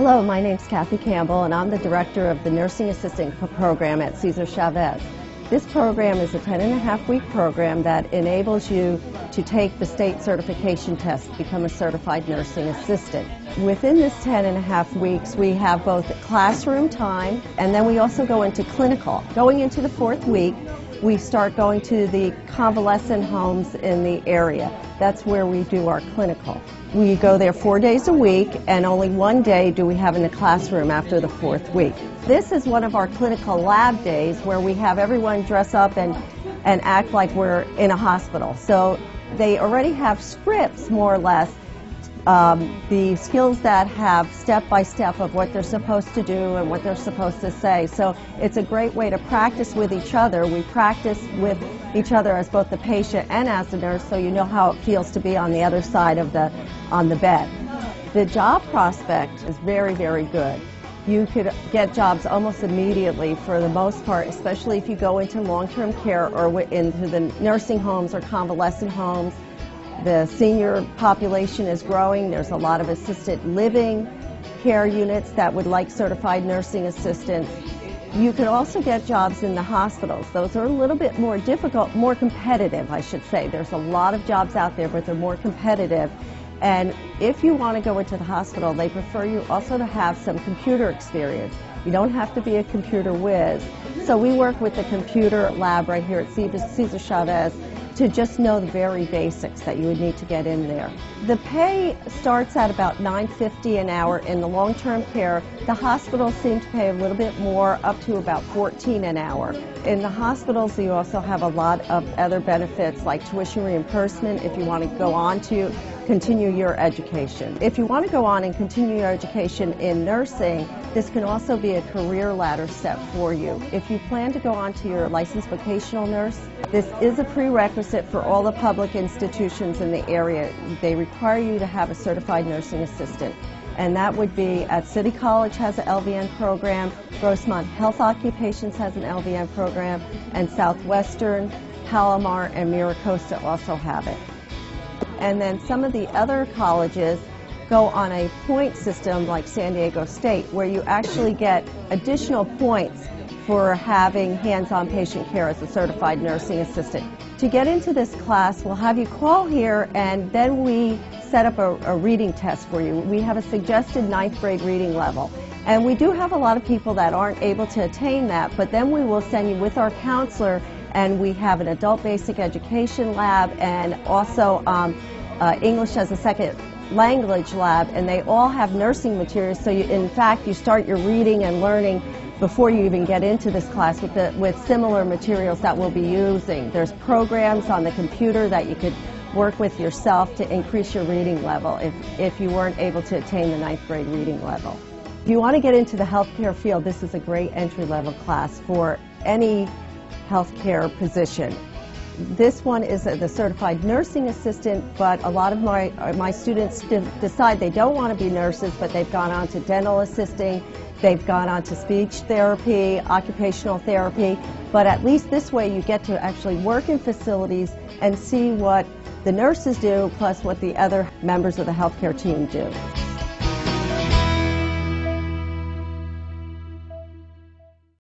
Hello, my name's Kathy Campbell, and I'm the director of the Nursing Assistant Program at Cesar Chavez. This program is a 10.5-week program that enables you to take the state certification test to become a certified nursing assistant. Within this 10.5 weeks, we have both classroom time, and then we also go into clinical. Going into the 4th week, we start going to the convalescent homes in the area. That's where we do our clinical. We go there 4 days a week, and only 1 day do we have in the classroom after the 4th week. This is one of our clinical lab days where we have everyone dress up and act like we're in a hospital. So they already have scripts, more or less, the skills that have step-by-step of what they're supposed to do and what they're supposed to say. So it's a great way to practice with each other. We practice with each other as both the patient and as the nurse, so you know how it feels to be on the other side of on the bed. The job prospect is very, very good. You could get jobs almost immediately for the most part, especially if you go into long-term care or into the nursing homes or convalescent homes. The senior population is growing. There's a lot of assisted living care units that would like certified nursing assistants. You could also get jobs in the hospitals. Those are a little bit more difficult, more competitive, I should say. There's a lot of jobs out there, but they're more competitive. And if you want to go into the hospital, they prefer you also to have some computer experience. You don't have to be a computer whiz. So we work with the computer lab right here at Cesar Chavez to just know the very basics that you would need to get in there. The pay starts at about $9.50 an hour in the long-term care. The hospitals seem to pay a little bit more, up to about $14 an hour. In the hospitals, you also have a lot of other benefits like tuition reimbursement if you want to go on to continue your education. If you want to go on and continue your education in nursing, this can also be a career ladder step for you. If you plan to go on to your licensed vocational nurse, this is a prerequisite for all the public institutions in the area. They require you to have a certified nursing assistant. And that would be at City College has an LVN program, Grossmont Health Occupations has an LVN program, and Southwestern, Palomar, and Miracosta also have it. And then some of the other colleges go on a point system like San Diego State, where you actually get additional points for having hands-on patient care as a certified nursing assistant. To get into this class, we'll have you call here, and then we set up a reading test for you. We have a suggested 9th grade reading level. And we do have a lot of people that aren't able to attain that, but then we will send you with our counselor, and we have an adult basic education lab and also English as a second language lab, and they all have nursing materials. So in fact, you start your reading and learning before you even get into this class with similar materials that we'll be using. There's programs on the computer that you could work with yourself to increase your reading level if you weren't able to attain the 9th grade reading level. If you want to get into the healthcare field, this is a great entry-level class for any healthcare position. This one is the certified nursing assistant, but a lot of my students decide they don't want to be nurses, but they've gone on to dental assisting, they've gone on to speech therapy, occupational therapy, but at least this way you get to actually work in facilities and see what the nurses do plus what the other members of the healthcare team do.